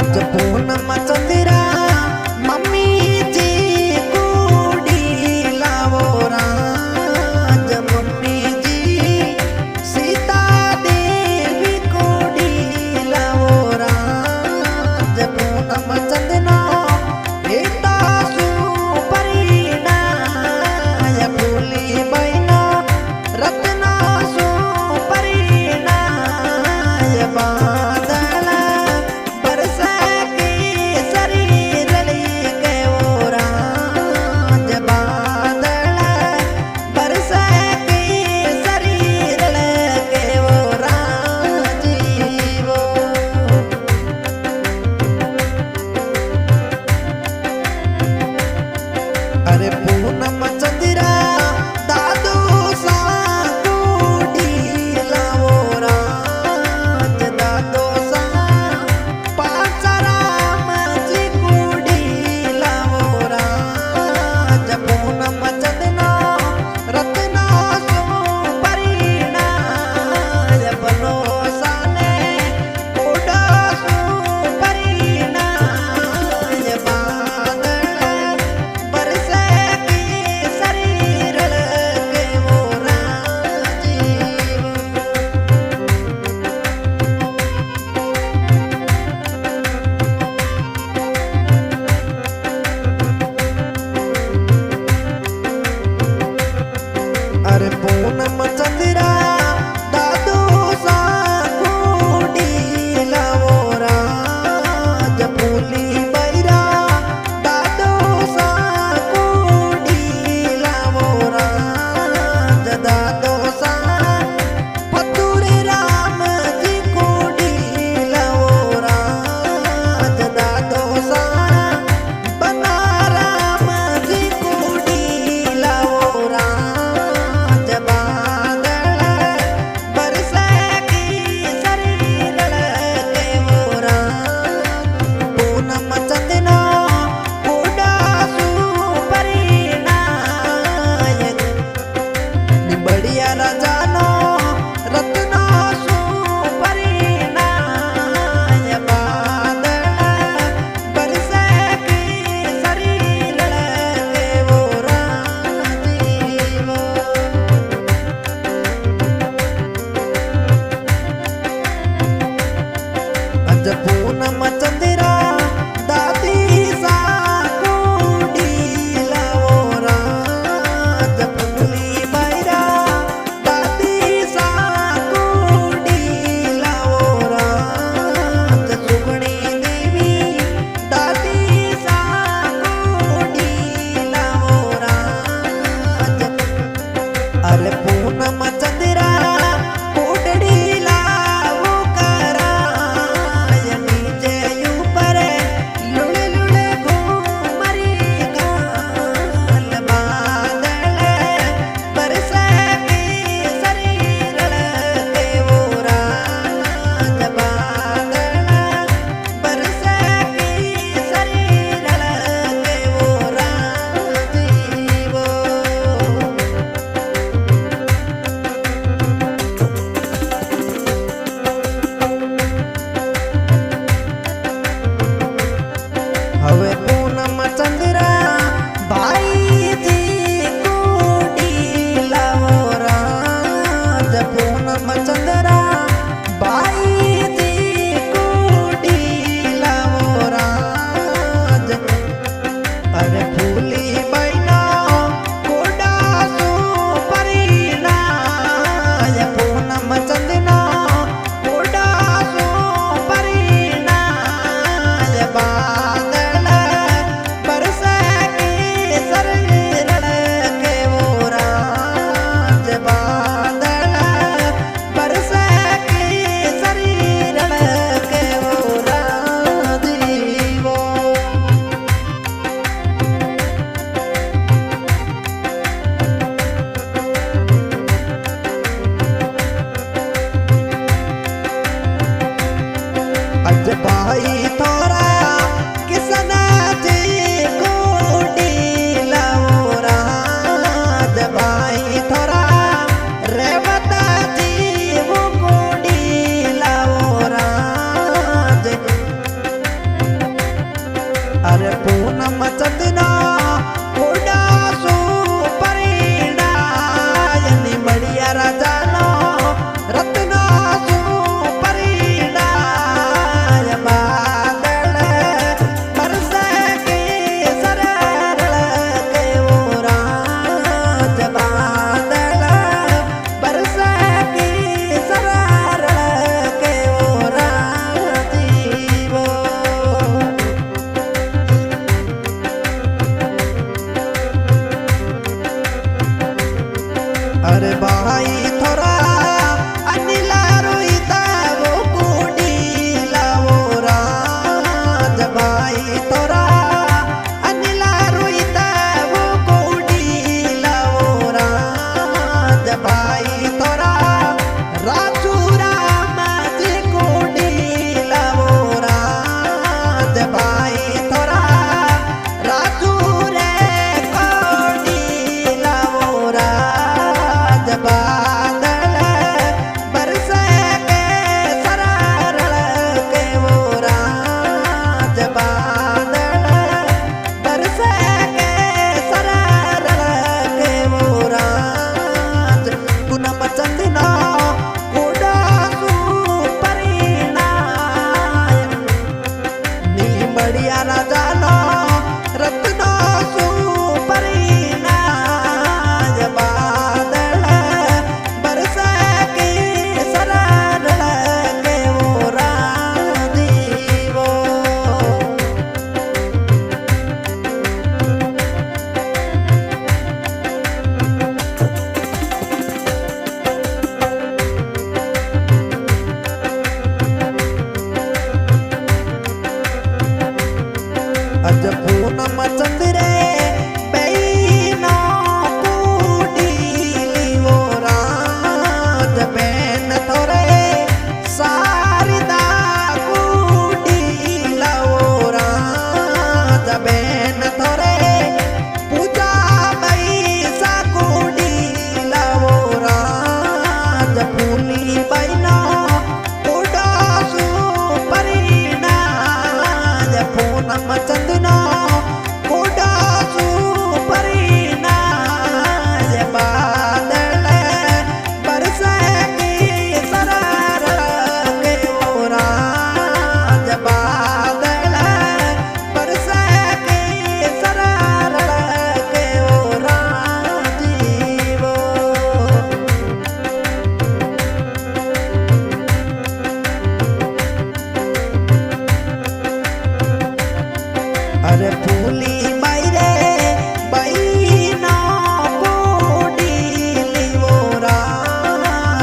आज पूनम चंद्रा मम्मी जी कुड़ी लावो राज मम्मी जी सीता देवी कुड़ी लावो राज पूनम चंद्रा बेटा सुपरीना या भूली बहना रत्ना सुपरीना या अरे पूनम चंद्रा दादू सा कुड़ी लावो राज दादो सा पाचाराम जी कुड़ी लावो राज पूनम चंद्रा रत्ना सुपरीना या बनो साने कोडा सुपरीना या अरे पूनम चंद्रा दादू सा कुड़ी लावो राज भूली बैरा दादू सा कुड़ी लावो राज दादो सा फतुरे राम जी कुड़ी लावो राज दादो सा बना राम जी कुड़ी लावो राज बढ़िया राजानो रत्ना सुपरीना या बादल बरसे की शरीर के वो राजीवो आज पूनम चंद्रा दादी सा कुड़ी लावो राज भूली बैरा दादी सा कुड़ी लावो राज सुगणी देवी दादी सा कुड़ी लावो राज अरे पूनम चंद्रा कुड़ी लावो करा नीचे ऊपर लुड़े लुड़े घूमरी गाल बादल बरसे की शरीर के वो राज बादल बरसे की शरीर के वो राजीवो हवे पूनम चंद्रा भाई जी कुड़ी लावो राज पूनम चंद्रा भाई जी कुड़ी लावो राज अरे भूली बहना कोडा सुपरीना या पूनम चंद्रा कोडा सुपरीना या बादल बरसे की शरीर के वो राज बादल बरसे की शरीर के वो राजीवो आज भाई थोड़ा किसन जी कुड़ी लावो राज भाई थोड़ा रेवता जी वो कुड़ी लावो राज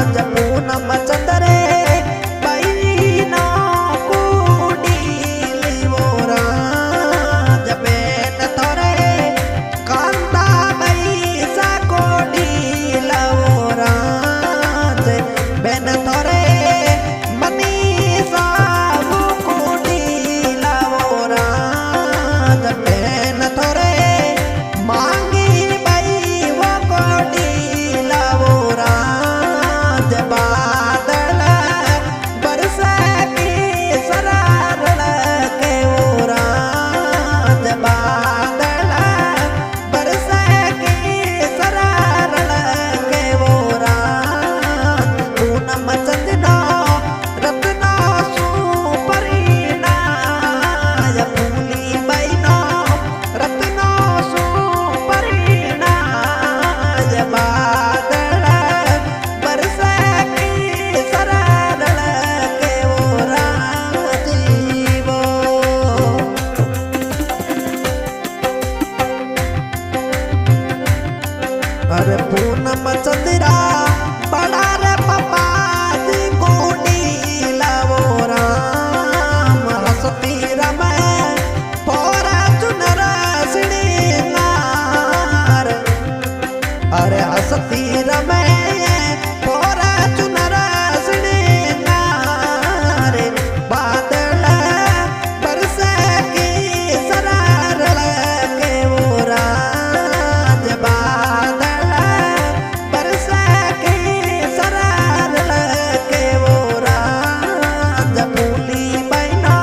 पूनम चंद्रे बहिना कुडीली मोरा जबेन थोरे कांदा बैसा कोडीला मोरा बेन थोरे मनीषा कुडीला मोरा बेन थोरे मांगी बई वो कोडीला मोरा बादल बरस की सरारल के ओरा बादल बरस की सरारल के ओरा पूनम चंदना रत्ना सुपरीना या फूली बैना रत्ना सुपरीना या बादल बरस अरे पूनम चंद्रा बड़ा रे पप्पा जी कुडीला मोरा हंसती रमे पोरा चुनर सिणीनार अरे हंसती रमे पोरा चुनर सिणीनार बादल बरस की सरारल के मोरा बादल बरस की सरारल के मोरा फूली बैना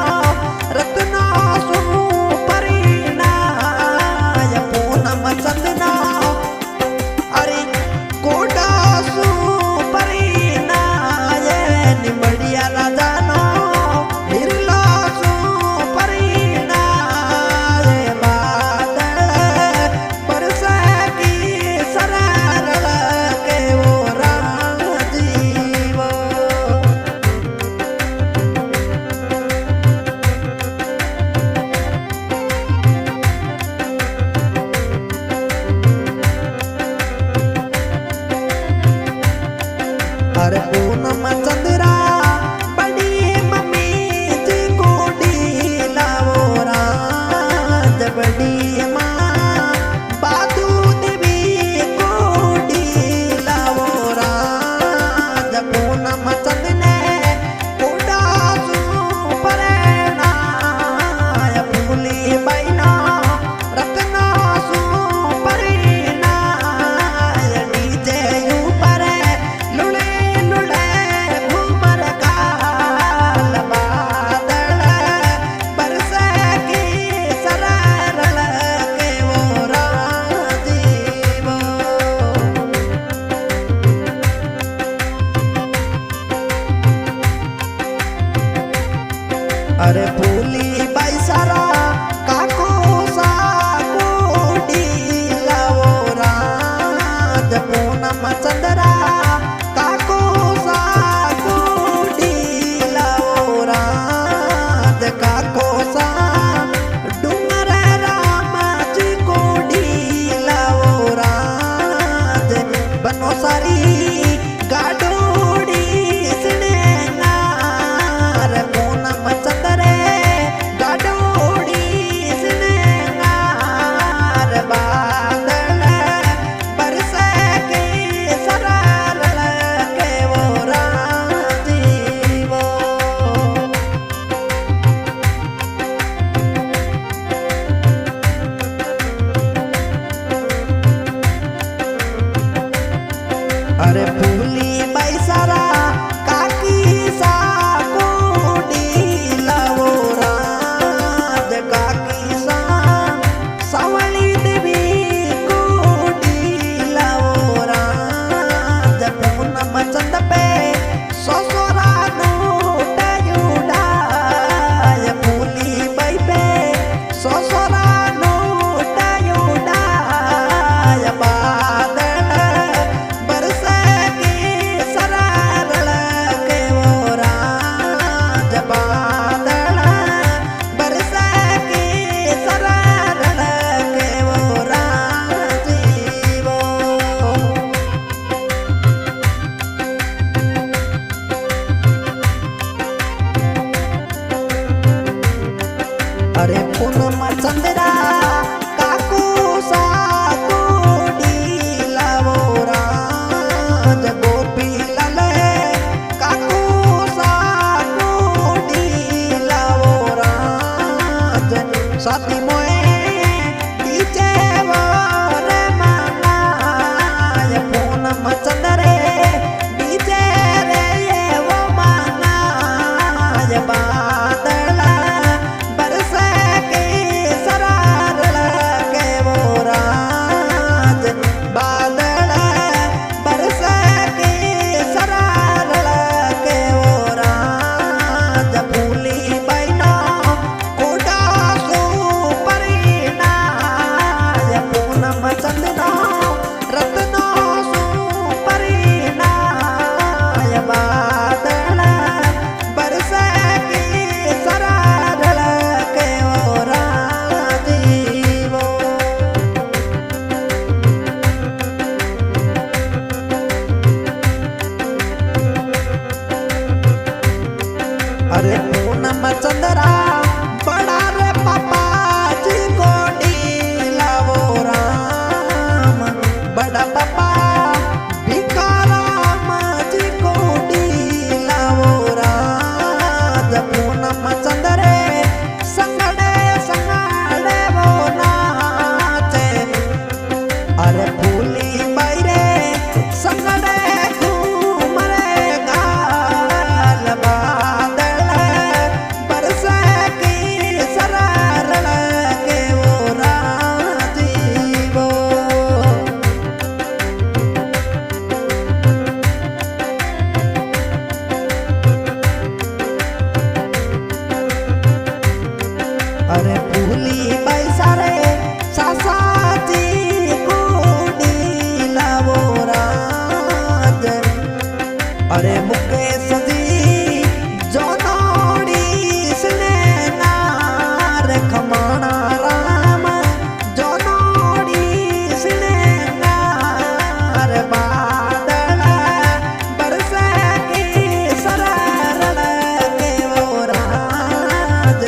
रत्ना सुपरीना या पूनम चंदना अरे कोडा सुपरीना ये निमड़िया राजानो हिरला सुपरीना ये बादल बरस की सरारल के मोरा जीवा अरे पूनम चंद्रा बड़ी मम्मी जी कुडीला मोरा बड़ी माँ बादू देवी कुडीला मोरा पूनम चंदने कुडा सुपरेना फूली बैना रत्ना सुपरीना डीजे ऊपर लुड़े लुड़े घूमर काल बादल बरस की सरारल के मोरा जीवा अरे फूली बैसारा काको सा कुडीला मोरा पूनम चंद्रा काको सा कुडीला मोरा काको सा डूंगर राम जी कुडीला मोरा बनो सारी गाडोड़ी सिणेनार पूनम चंद्रे गाडोड़ी अरे मुकेश जी जो नोड़ी सने नार खमाना राम जो नोड़ी सने नार बादल बरसे की सरल के वो राज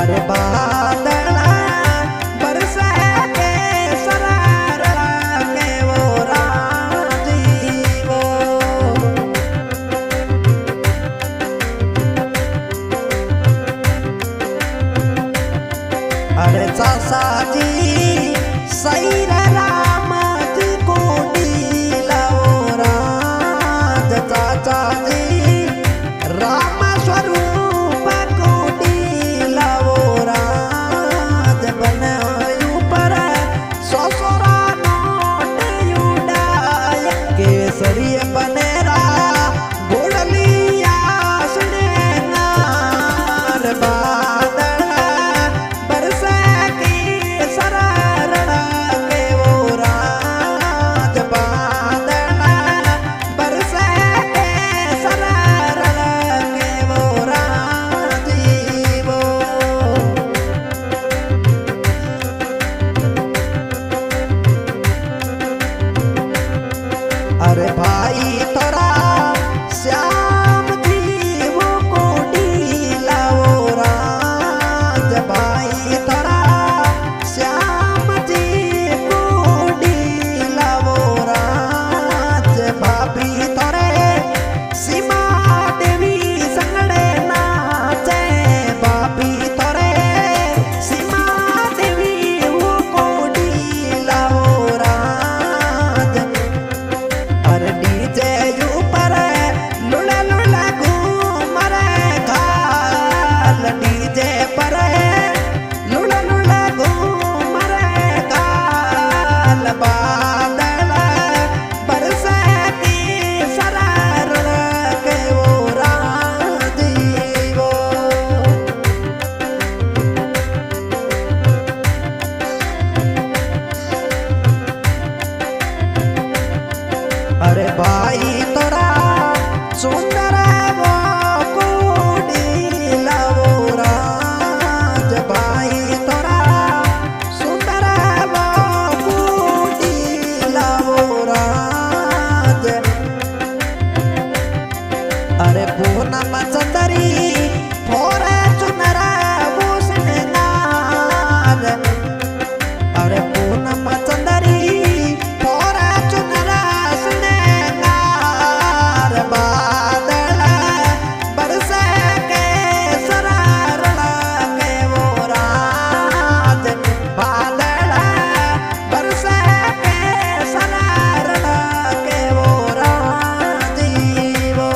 अरे बादल बरसे के सरल के वो राजीवो अरे चाचा जी सही राम जी को दिलाओ राज चाचा जी राम स्वरूप को दिलाओ राज बनायु पर ससुरा नोट युडाय केसरी बनेरा गोड़लिया सुने नार बादल बरसे की सरल के वो राज बादल बरसे के सरल के वो राजीवो अरे भाई तोरा श्याम जी वो कोडी लाओ राज भाई तोरा श्याम जी कोडी लाओ राज भाभी तोरे सीमा देवी संगड़े नाचे भाभी तोरे सीमा देवी वो कोडी लाओ राज अरे डीजे ऊपर लुला लुला घूम रे गाल डीजे पर लुला लुला घूम रे गाल बादल बरसे की सरल के वो राजीवो अरे भाई तोरा सुंदर वो कोडी लाओ राज भाई तोरा सुंदर वो कोडी लाओ राज अरे पूनम चंदरी फोरे चुनरा वो सननार अरे पूनम चंदरी फोरे चुनरा सननार बादल बरसे के सरल के वो राज बादल बरसे के सरल के वो राजीवो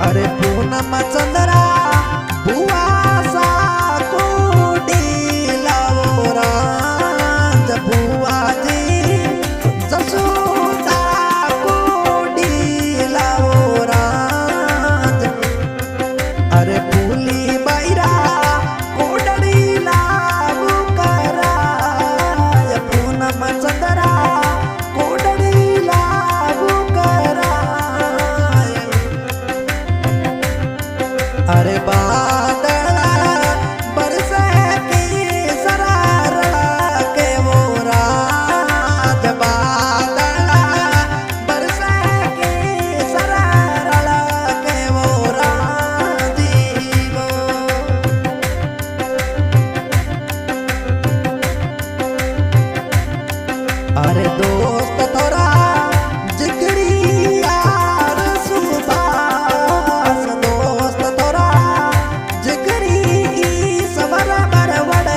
अरे पूनम चंद्रा बुआ सा कोडी लावोरा बुआ जी जसोदा कोडी लावोरा अरे फूली बैरा कोडड़ी लावू करा पूनम चंद्रा कोडड़ी लावू करा अरे बादला बरसे की सरारा के वो रात बादला बरसे की सरारा के वो रात जीवो अरे दोस्त थोड़ा जिगरी यार सुबास दोस्त थोड़ा जिगरी सबर बरवड़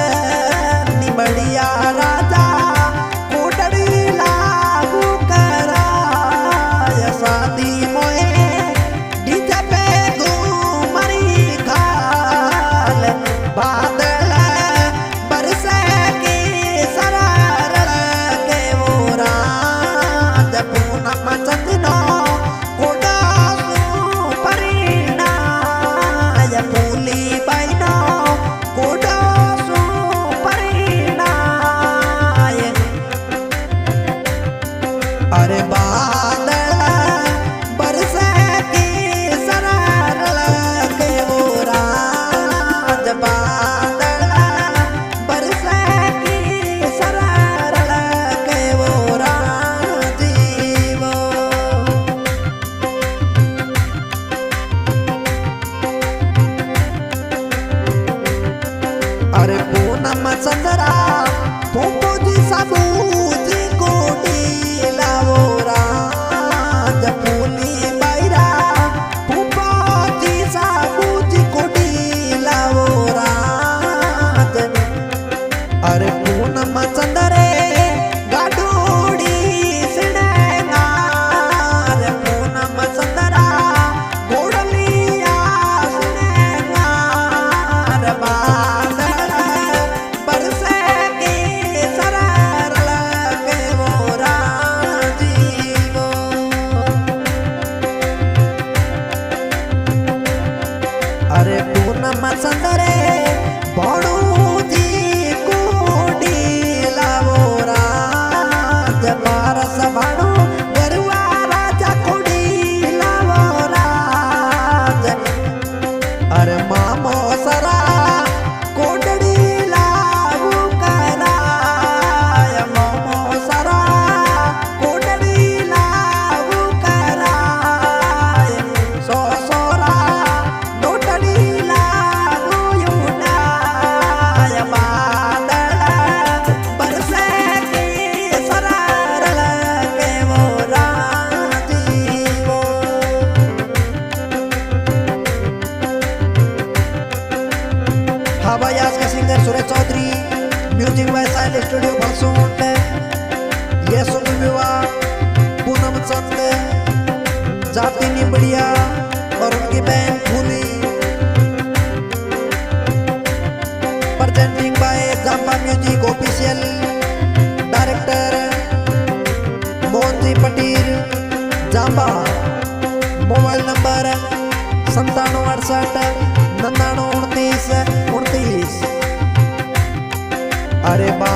निमड़िया राजा कोटड़ी लागू करा शादी मोए डीजे पे घूमरी खाल बादल बरसे की सरार के वो रात पूनम चंदनो कोडा परिणा फूली बैनो कोडा परिणा अरे बादल बरसे की सरार के वो रात बादल बरसे की सरार के वो रात जीवो अरे पूनम चंद्रा फूफो जी साबू जी कोडी लावोरा फूली बैरा फूफो जी साबू जी कोडी लावोरा अरे पूनम चंद्रे गाडोड़ी सिनेगार पूनम चंद्रा गोड़लिया सिनेगार बादल बरसे की सरार के वो रात जीवो अरे पूनम चंद्रे बड़ू जी कोडी लावोरा पारस भाणु गरुआ राजा कोडी लावोरा अरे मामो सरा कोडड़ी लागू करा मामो सरा कोडड़ी लागू करा सो सोरा डोटड़ी लागू युना बादल बरसे की सरार के वो रात जीवो हाँ भाई आज के सिंगर सुरेश चौधरी म्यूजिक वैसाइल स्टूडियो भरसूट ये सुन विवाह पूनम चंद जाति निबड़िया और उनकी बहन फूली presenting by Jamba Music Official Director Mohan ji Patir जाम्बा मोबाइल नंबर 9768 99 29 29 अरे बा